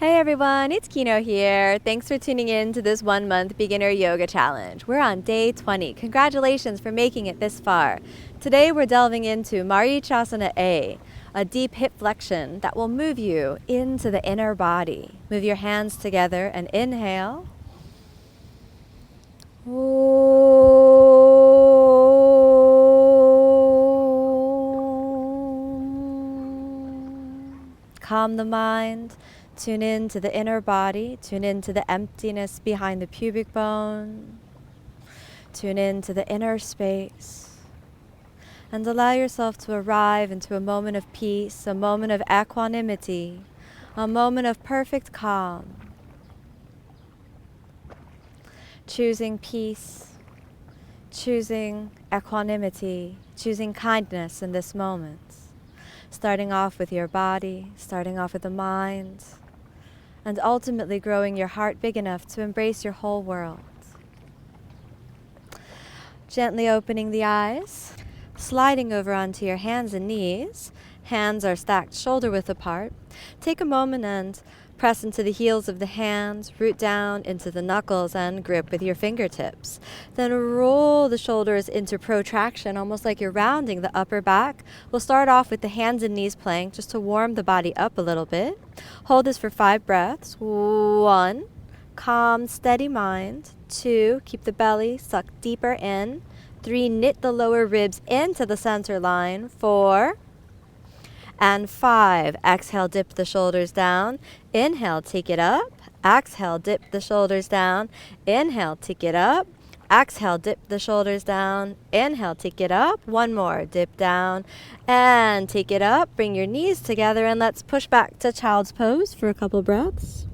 Hey everyone, it's Kino here. Thanks for tuning in to this 1-month beginner yoga challenge. We're on day 20. Congratulations for making it this far. Today we're delving into Marichasana A, a deep hip flexion that will move you into the inner body. Move your hands together and inhale. Calm the mind. Tune in to the inner body. Tune in to the emptiness behind the pubic bone. Tune in to the inner space. And allow yourself to arrive into a moment of peace, a moment of equanimity, a moment of perfect calm. Choosing peace, choosing equanimity, choosing kindness in this moment. Starting off with your body, starting off with the mind, and ultimately growing your heart big enough to embrace your whole world. Gently opening the eyes, sliding over onto your hands and knees. Hands are stacked shoulder width apart. Take a moment and press into the heels of the hands, root down into the knuckles and grip with your fingertips. Then roll the shoulders into protraction, almost like you're rounding the upper back. We'll start off with the hands and knees plank just to warm the body up a little bit. Hold this for 5 breaths. 1, calm, steady mind. 2, keep the belly sucked deeper in. 3, knit the lower ribs into the center line. 4, and 5. Exhale, dip the shoulders down. Inhale, take it up. Exhale, dip the shoulders down. Inhale, take it up. Exhale, dip the shoulders down. Inhale, take it up. One more, dip down and take it up. Bring your knees together and let's push back to child's pose for a couple breaths.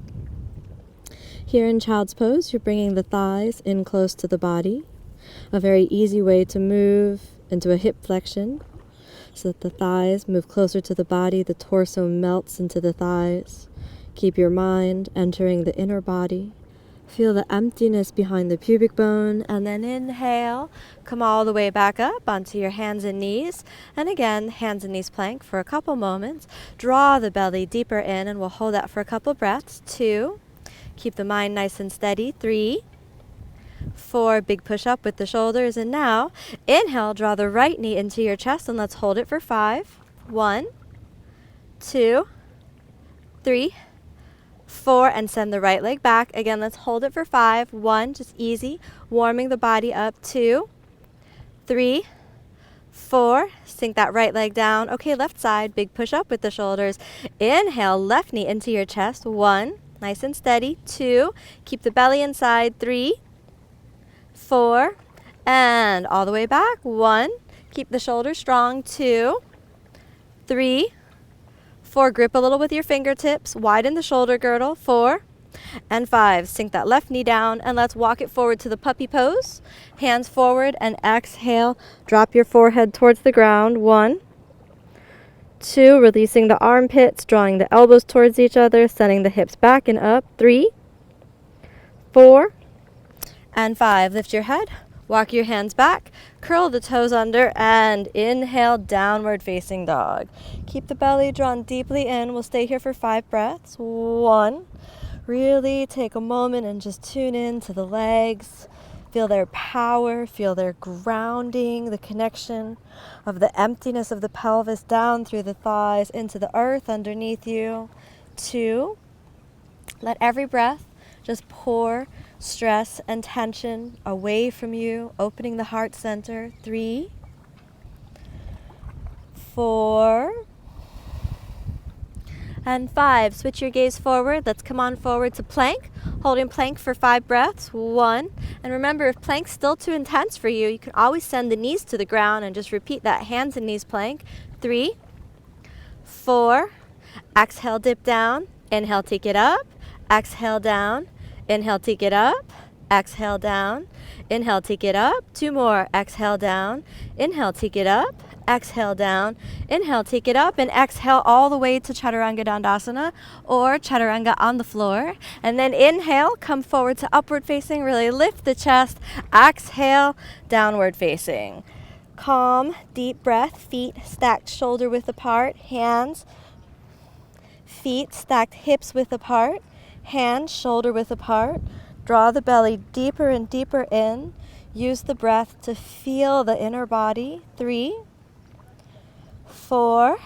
Here in child's pose, you're bringing the thighs in close to the body. A very easy way to move into a hip flexion, so that the thighs move closer to the body, the torso melts into the thighs. Keep your mind entering the inner body. Feel the emptiness behind the pubic bone, and then inhale. Come all the way back up onto your hands and knees. And again, hands and knees plank for a couple moments. Draw the belly deeper in, and we'll hold that for a couple breaths. 2, keep the mind nice and steady. 3, 4, big push up with the shoulders. And now, inhale, draw the right knee into your chest and let's hold it for 5. 1, 2, 3, 4, and send the right leg back. Again, let's hold it for 5. 1, just easy, warming the body up. 2, 3, 4, sink that right leg down. Okay, left side, big push up with the shoulders. Inhale, left knee into your chest. 1, nice and steady. 2, keep the belly inside. 3, 4, and all the way back. 1, keep the shoulders strong. 2, 3, 4, grip a little with your fingertips, widen the shoulder girdle. 4, and 5, sink that left knee down and let's walk it forward to the puppy pose. Hands forward and exhale, drop your forehead towards the ground. 1, 2, releasing the armpits, drawing the elbows towards each other, sending the hips back and up. 3, 4, and 5. Lift your head, walk your hands back, curl the toes under, and inhale, downward facing dog. Keep the belly drawn deeply in. We'll stay here for 5 breaths. 1, really take a moment and just tune in to the legs. Feel their power, feel their grounding, the connection of the emptiness of the pelvis down through the thighs into the earth underneath you. 2, let every breath just pour stress and tension away from you, opening the heart center. 3, 4, and 5. Switch your gaze forward. Let's come on forward to plank. Holding plank for 5 breaths. 1, and remember, if plank's still too intense for you, you can always send the knees to the ground and just repeat that hands and knees plank. 3, 4, exhale, dip down. Inhale, take it up. Exhale, down. Inhale, take it up. Exhale, down. Inhale, take it up. 2 more. Exhale, down. Inhale, take it up. Exhale, down. Inhale, take it up. And exhale all the way to Chaturanga Dandasana or Chaturanga on the floor. And then inhale, come forward to upward facing. Really lift the chest. Exhale, downward facing. Calm, deep breath. Feet stacked shoulder width apart. Hands Feet stacked hips width apart, hands shoulder width apart. Draw the belly deeper and deeper in. Use the breath to feel the inner body. 3, 4,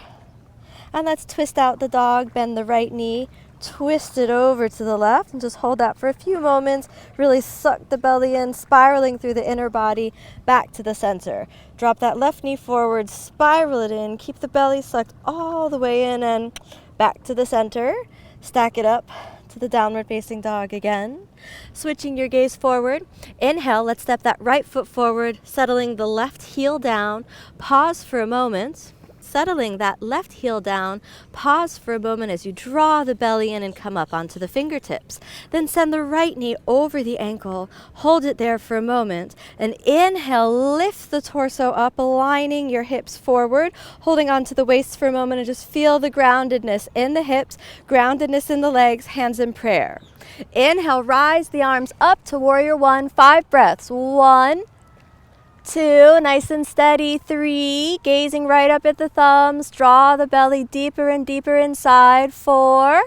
and let's twist out the dog, bend the right knee, twist it over to the left, and just hold that for a few moments. Really suck the belly in, spiraling through the inner body, back to the center. Drop that left knee forward, spiral it in, keep the belly sucked all the way in, and back to the center. Stack it up to the downward facing dog again. Switching your gaze forward. Inhale, let's step that right foot forward, settling the left heel down. Pause for a moment. Settling that left heel down, pause for a moment as you draw the belly in and come up onto the fingertips. Then send the right knee over the ankle, hold it there for a moment, and inhale, lift the torso up, aligning your hips forward, holding onto the waist for a moment, and just feel the groundedness in the hips, groundedness in the legs, hands in prayer. Inhale, rise the arms up to warrior 1, 5 breaths. 1, 2, nice and steady. 3, gazing right up at the thumbs. Draw the belly deeper and deeper inside. 4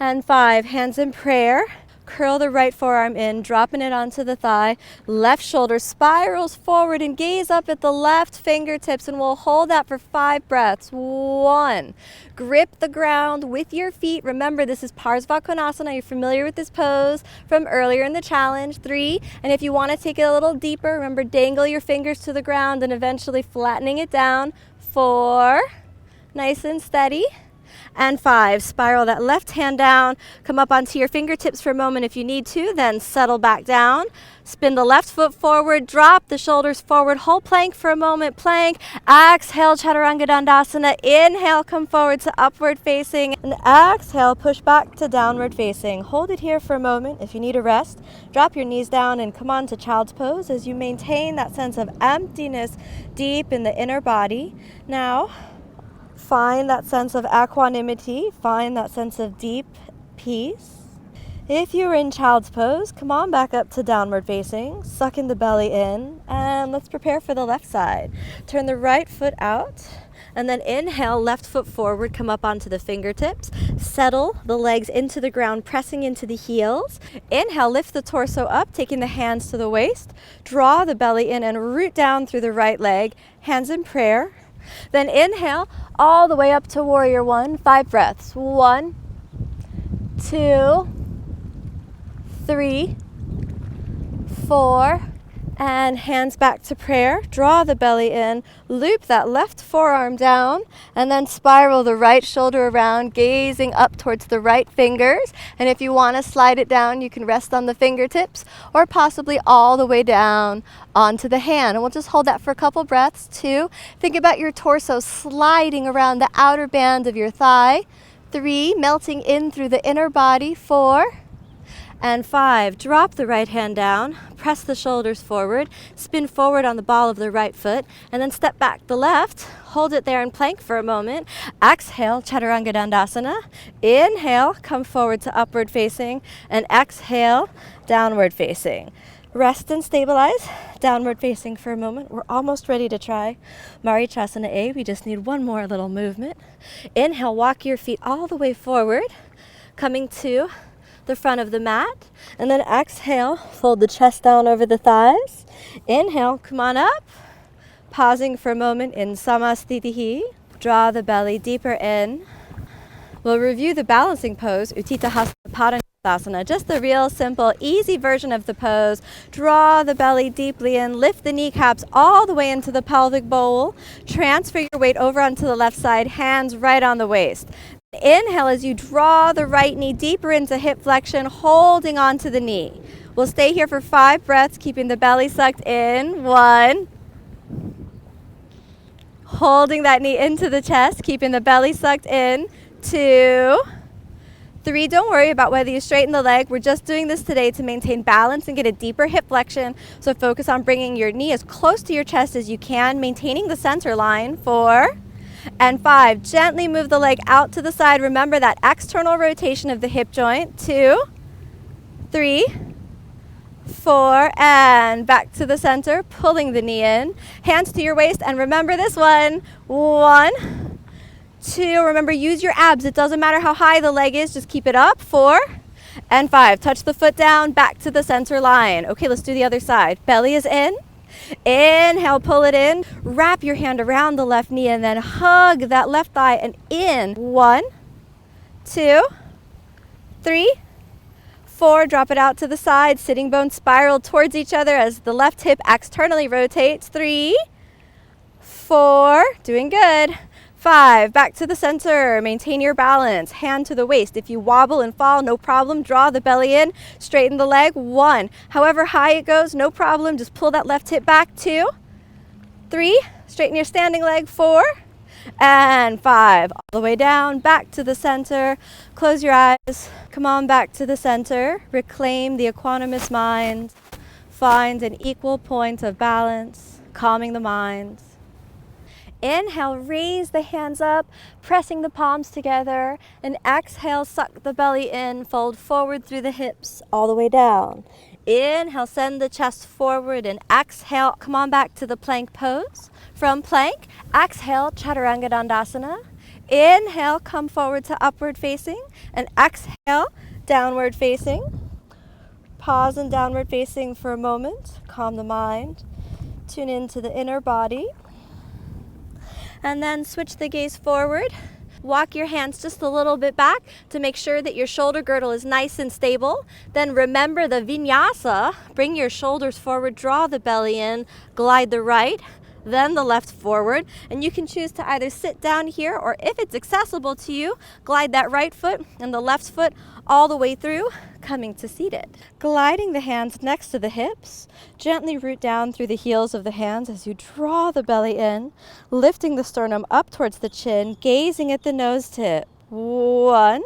and 5, hands in prayer. Curl the right forearm in, dropping it onto the thigh. Left shoulder spirals forward and gaze up at the left fingertips, and we'll hold that for 5 breaths. 1, grip the ground with your feet. Remember, this is Parsvakonasana. You're familiar with this pose from earlier in the challenge. 3, and if you want to take it a little deeper, remember, dangle your fingers to the ground and eventually flattening it down. 4, nice and steady. And 5, spiral that left hand down, come up onto your fingertips for a moment if you need to, then settle back down. Spin the left foot forward, drop the shoulders forward, hold plank for a moment, plank. Exhale, Chaturanga Dandasana. Inhale, come forward to upward facing, and exhale, push back to downward facing. Hold it here for a moment. If you need a rest, drop your knees down and come on to child's pose as you maintain that sense of emptiness deep in the inner body. Now, find that sense of equanimity, find that sense of deep peace. If you're in child's pose, come on back up to downward facing, sucking the belly in, and let's prepare for the left side. Turn the right foot out, and then inhale, left foot forward, come up onto the fingertips. Settle the legs into the ground, pressing into the heels. Inhale, lift the torso up, taking the hands to the waist. Draw the belly in and root down through the right leg, hands in prayer. Then inhale all the way up to warrior 1, 5 breaths. 1, 2, 3, 4, and hands back to prayer. Draw the belly in, loop that left forearm down, and then spiral the right shoulder around, gazing up towards the right fingers. And if you want to slide it down, you can rest on the fingertips or possibly all the way down onto the hand. And we'll just hold that for a couple breaths. 2, think about your torso sliding around the outer band of your thigh. 3, melting in through the inner body. 4, and 5, drop the right hand down, press the shoulders forward, spin forward on the ball of the right foot, and then step back the left, hold it there in plank for a moment. Exhale, Chaturanga Dandasana. Inhale, come forward to upward facing, and exhale, downward facing. Rest and stabilize, downward facing for a moment. We're almost ready to try Marichasana A. We just need one more little movement. Inhale, walk your feet all the way forward, coming to the front of the mat, and then exhale, fold the chest down over the thighs. Inhale, come on up, pausing for a moment in Samasthitihi. Draw the belly deeper in. We'll review the balancing pose, Utthita Hasta Padangusthasana, just the real simple, easy version of the pose. Draw the belly deeply in, lift the kneecaps all the way into the pelvic bowl. Transfer your weight over onto the left side, hands right on the waist. Inhale as you draw the right knee deeper into hip flexion, holding onto the knee. We'll stay here for 5 breaths, keeping the belly sucked in. 1. Holding that knee into the chest, keeping the belly sucked in. 2. 3, don't worry about whether you straighten the leg. We're just doing this today to maintain balance and get a deeper hip flexion. So focus on bringing your knee as close to your chest as you can, maintaining the center line. 4. And 5, gently move the leg out to the side. Remember that external rotation of the hip joint. 2, 3, 4, and back to the center, pulling the knee in. Hands to your waist, and remember this one. 1, 2. Remember, use your abs. It doesn't matter how high the leg is, just keep it up. 4 and 5. Touch the foot down, back to the center line. Okay, let's do the other side. Belly is in. Inhale, pull it in. Wrap your hand around the left knee and then hug that left thigh and in. 1, 2, 3, 4. Drop it out to the side. Sitting bones spiral towards each other as the left hip externally rotates. 3, 4. Doing good. 5. Back to the center. Maintain your balance. Hand to the waist. If you wobble and fall, no problem. Draw the belly in. Straighten the leg. 1. However high it goes, no problem. Just pull that left hip back. 2, 3. Straighten your standing leg. 4 and 5. All the way down. Back to the center. Close your eyes. Come on back to the center. Reclaim the equanimous mind. Find an equal point of balance. Calming the mind. Inhale, raise the hands up, pressing the palms together, and exhale, suck the belly in, fold forward through the hips, all the way down. Inhale, send the chest forward, and exhale, come on back to the plank pose. From plank, exhale, Chaturanga Dandasana. Inhale, come forward to upward facing, and exhale, downward facing. Pause in downward facing for a moment, calm the mind, tune into the inner body. And then switch the gaze forward. Walk your hands just a little bit back to make sure that your shoulder girdle is nice and stable. Then remember the Vinyasa. Bring your shoulders forward, draw the belly in, glide the right, then the left forward. And you can choose to either sit down here or if it's accessible to you, glide that right foot and the left foot all the way through, coming to seated. Gliding the hands next to the hips, gently root down through the heels of the hands as you draw the belly in, lifting the sternum up towards the chin, gazing at the nose tip. 1,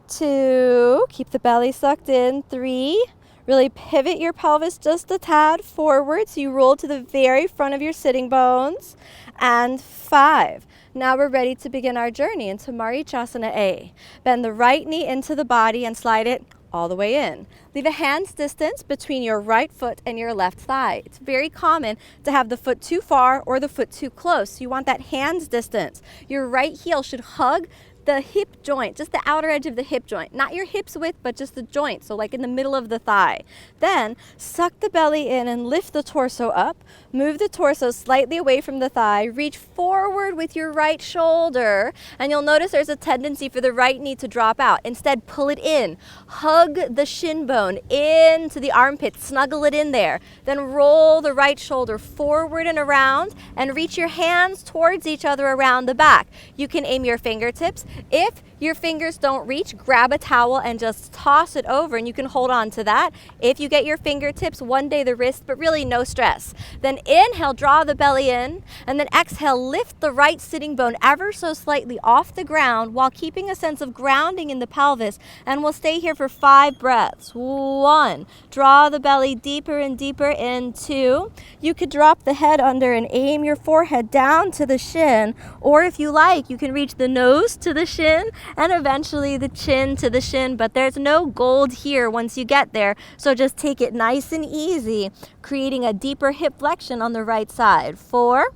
2, keep the belly sucked in. 3, really pivot your pelvis just a tad forward so you roll to the very front of your sitting bones. And 5. Now we're ready to begin our journey into Marichasana A. Bend the right knee into the body and slide it all the way in. Leave a hand's distance between your right foot and your left thigh. It's very common to have the foot too far or the foot too close. So you want that hand's distance. Your right heel should hug the hip joint, just the outer edge of the hip joint, not your hips width, but just the joint, so like in the middle of the thigh. Then suck the belly in and lift the torso up. Move the torso slightly away from the thigh. Reach forward with your right shoulder, and you'll notice there's a tendency for the right knee to drop out. Instead, pull it in. Hug the shin bone into the armpit, snuggle it in there. Then roll the right shoulder forward and around, and reach your hands towards each other around the back. You can aim your fingertips. If your fingers don't reach, grab a towel and just toss it over and you can hold on to that. If you get your fingertips, one day the wrist, but really no stress. Then inhale, draw the belly in, and then exhale, lift the right sitting bone ever so slightly off the ground while keeping a sense of grounding in the pelvis. And we'll stay here for 5 breaths. 1, draw the belly deeper and deeper in. 2, you could drop the head under and aim your forehead down to the shin, or if you like, you can reach the nose to the shin and eventually the chin to the shin, but there's no gold here once you get there, so just take it nice and easy, creating a deeper hip flexion on the right side. 4,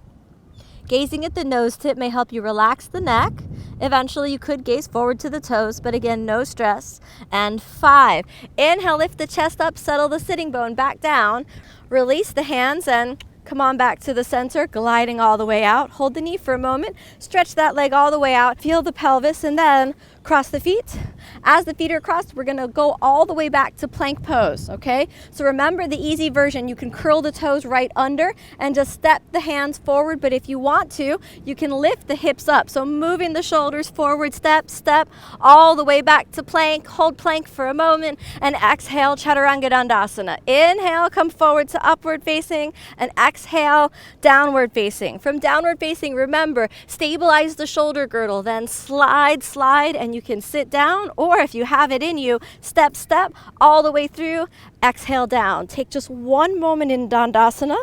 gazing at the nose tip may help you relax the neck. Eventually you could gaze forward to the toes, but again, no stress. And 5, inhale, lift the chest up, settle the sitting bone back down, release the hands and come on back to the center, gliding all the way out. Hold the knee for a moment, stretch that leg all the way out, feel the pelvis, and then cross the feet. As the feet are crossed, we're gonna go all the way back to plank pose, okay? So remember the easy version, you can curl the toes right under and just step the hands forward, but if you want to, you can lift the hips up. So moving the shoulders forward, step, step, all the way back to plank. Hold plank for a moment and exhale, Chaturanga Dandasana. Inhale, come forward to upward facing, and exhale, downward facing. From downward facing, remember, stabilize the shoulder girdle, then slide, slide, and you can sit down, or if you have it in you, step, step, all the way through, exhale down. Take just one moment in Dandasana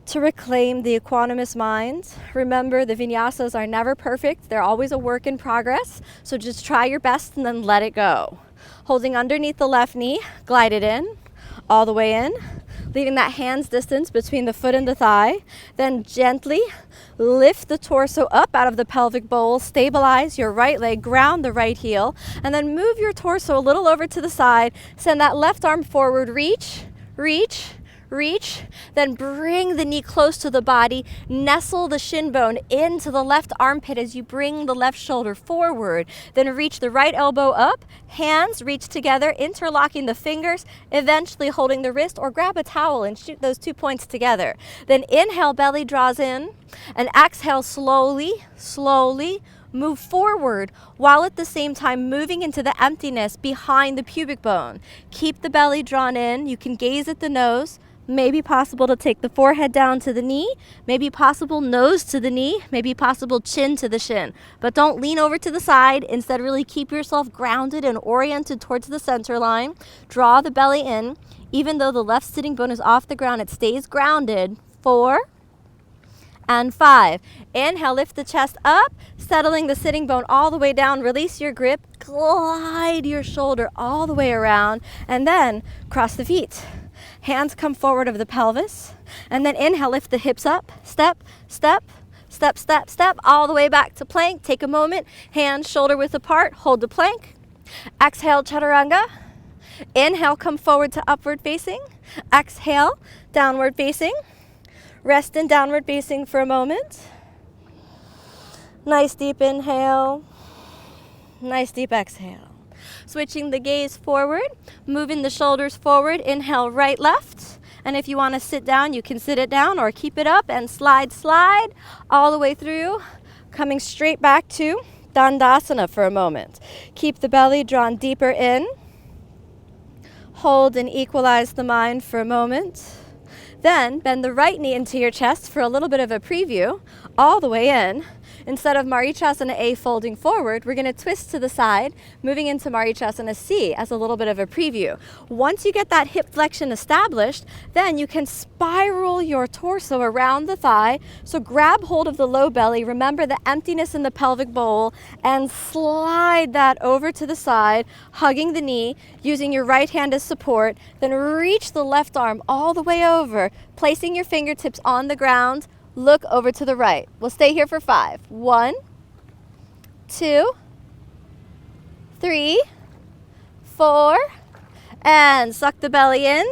to reclaim the equanimous mind. Remember, the Vinyasas are never perfect. They're always a work in progress, so just try your best and then let it go. Holding underneath the left knee, glide it in, all the way in. leaving that hand's distance between the foot and the thigh. Then gently lift the torso up out of the pelvic bowl, stabilize your right leg, ground the right heel, and then move your torso a little over to the side. Send that left arm forward, reach, reach, reach, then bring the knee close to the body, nestle the shin bone into the left armpit as you bring the left shoulder forward. Then reach the right elbow up, hands reach together, interlocking the fingers, eventually holding the wrist, or grab a towel and shoot those 2 points together. Then inhale, belly draws in, and exhale slowly, slowly, move forward while at the same time moving into the emptiness behind the pubic bone. Keep the belly drawn in. You can gaze at the nose. Maybe possible to take the forehead down to the knee, maybe possible nose to the knee, maybe possible chin to the shin. But don't lean over to the side. Instead, really keep yourself grounded and oriented towards the center line. Draw the belly in. Even though the left sitting bone is off the ground, it stays grounded. 4 and 5. Inhale, lift the chest up, settling the sitting bone all the way down. Release your grip, glide your shoulder all the way around, and then cross the feet. Hands come forward of the pelvis, and then inhale, lift the hips up, step, step, step, step, step, all the way back to plank. Take a moment, hands shoulder width apart, hold the plank. Exhale, chaturanga. Inhale, come forward to upward facing. Exhale, downward facing. Rest in downward facing for a moment. Nice deep inhale, nice deep exhale. Switching the gaze forward, moving the shoulders forward. Inhale, right, left. And if you want to sit down, you can sit it down or keep it up and slide, slide all the way through. Coming straight back to Dandasana for a moment. Keep the belly drawn deeper in. Hold and equalize the mind for a moment. Then bend the right knee into your chest for a little bit of a preview, all the way in. Instead of Marichasana A folding forward, we're going to twist to the side, moving into Marichasana C as a little bit of a preview. Once you get that hip flexion established, then you can spiral your torso around the thigh. So grab hold of the low belly, remember the emptiness in the pelvic bowl, and slide that over to the side, hugging the knee, using your right hand as support. Then reach the left arm all the way over, placing your fingertips on the ground. Look over to the right. We'll stay here for 5. 1, 2, 3, 4, and suck the belly in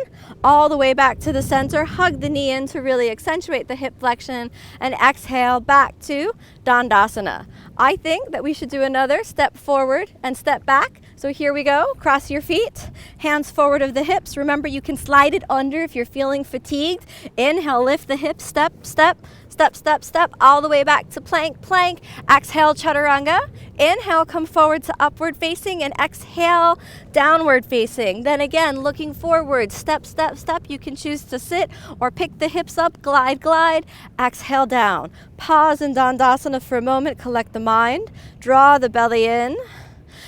all the way back to the center. Hug the knee in to really accentuate the hip flexion, and exhale back to Dandasana. I think that we should do another step forward and step back. So here we go. Cross your feet, hands forward of the hips. Remember, you can slide it under if you're feeling fatigued. Inhale, lift the hips, step, step, step, step, step, all the way back to plank, plank. Exhale, chaturanga. Inhale, come forward to upward facing, and exhale, downward facing. Then again, looking forward, step, step, step. You can choose to sit or pick the hips up, glide, glide. Exhale, down. Pause in Dandasana for a moment, collect the mind. Draw the belly in.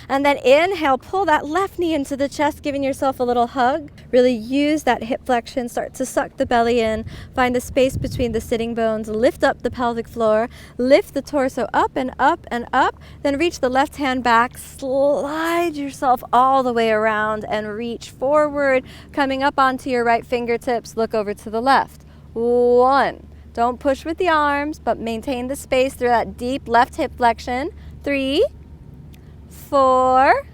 And then inhale, pull that left knee into the chest, giving yourself a little hug. Really use that hip flexion, start to suck the belly in. Find the space between the sitting bones, lift up the pelvic floor, lift the torso up and up and up, then reach the left hand back, slide yourself all the way around and reach forward, coming up onto your right fingertips, look over to the left. 1, don't push with the arms, but maintain the space through that deep left hip flexion. 3, 4,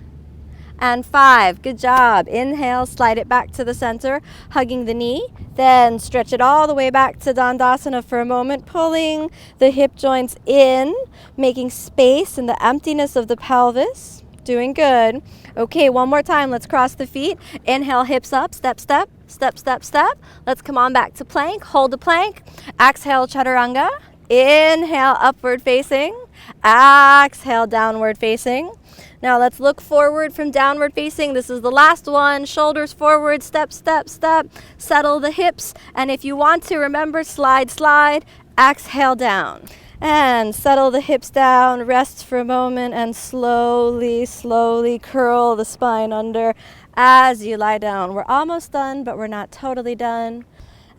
and 5. Good job. Inhale, slide it back to the center, hugging the knee. Then stretch it all the way back to Dandasana for a moment, pulling the hip joints in, making space in the emptiness of the pelvis. Doing good. Okay, one more time. Let's cross the feet. Inhale, hips up, step, step, step, step, step. Let's come on back to plank. Hold the plank. Exhale, chaturanga. Inhale, upward facing. Exhale, downward facing. Now let's look forward from downward facing. This is the last one. Shoulders forward, step, step, step. Settle the hips. And if you want to, remember, slide, slide. Exhale, down. And settle the hips down. Rest for a moment and slowly, slowly curl the spine under as you lie down. We're almost done, but we're not totally done.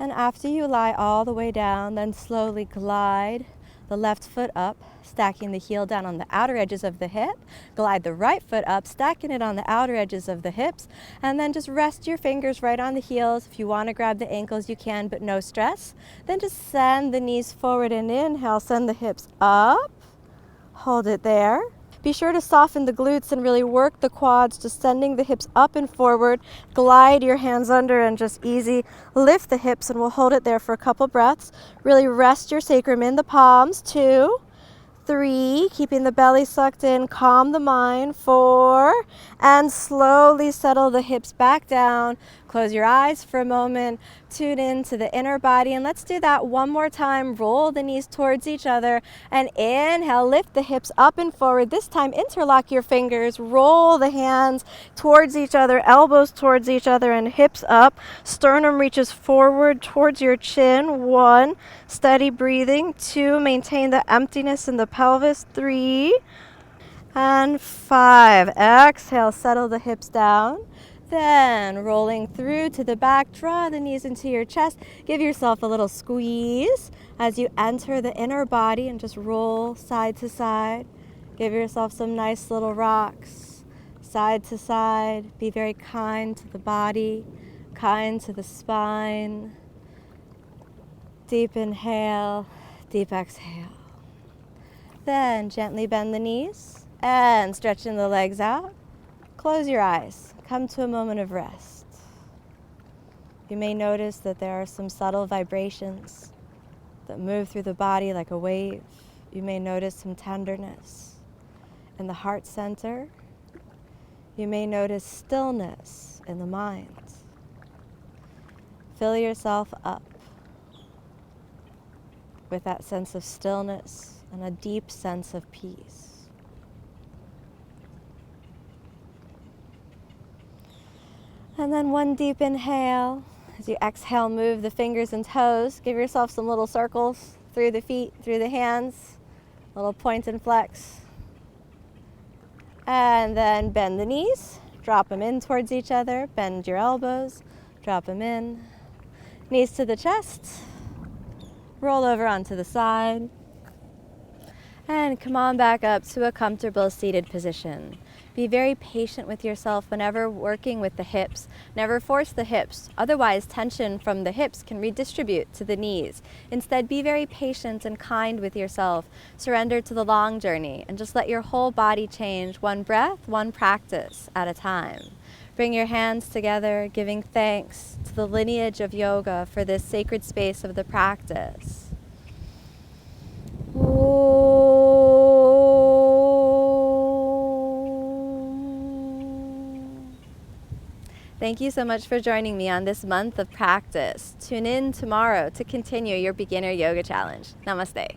And after you lie all the way down, then slowly glide the left foot up, stacking the heel down on the outer edges of the hip. Glide the right foot up, stacking it on the outer edges of the hips. And then just rest your fingers right on the heels. If you want to grab the ankles, you can, but no stress. Then just send the knees forward and inhale. Send the hips up. Hold it there. Be sure to soften the glutes and really work the quads, just sending the hips up and forward. Glide your hands under and just easy lift the hips, and we'll hold it there for a couple breaths. Really rest your sacrum in the palms. 2, 3, keeping the belly sucked in, calm the mind. 4, and slowly settle the hips back down. Close your eyes for a moment, tune into the inner body, and let's do that one more time. Roll the knees towards each other, and inhale, lift the hips up and forward. This time, interlock your fingers, roll the hands towards each other, elbows towards each other, and hips up. Sternum reaches forward towards your chin. 1, steady breathing. 2, maintain the emptiness in the pelvis. 3, and 5. Exhale, settle the hips down. Then rolling through to the back, draw the knees into your chest. Give yourself a little squeeze as you enter the inner body and just roll side to side. Give yourself some nice little rocks, side to side. Be very kind to the body, kind to the spine. Deep inhale, deep exhale. Then gently bend the knees and stretching the legs out. Close your eyes. Come to a moment of rest. You may notice that there are some subtle vibrations that move through the body like a wave. You may notice some tenderness in the heart center. You may notice stillness in the mind. Fill yourself up with that sense of stillness and a deep sense of peace. And then one deep inhale. As you exhale, move the fingers and toes. Give yourself some little circles through the feet, through the hands. Little point and flex. And then bend the knees. Drop them in towards each other. Bend your elbows. Drop them in. Knees to the chest. Roll over onto the side. And come on back up to a comfortable seated position. Be very patient with yourself whenever working with the hips. Never force the hips. Otherwise, tension from the hips can redistribute to the knees. Instead, be very patient and kind with yourself. Surrender to the long journey and just let your whole body change, one breath, one practice at a time. Bring your hands together, giving thanks to the lineage of yoga for this sacred space of the practice. Thank you so much for joining me on this month of practice. Tune in tomorrow to continue your beginner yoga challenge. Namaste.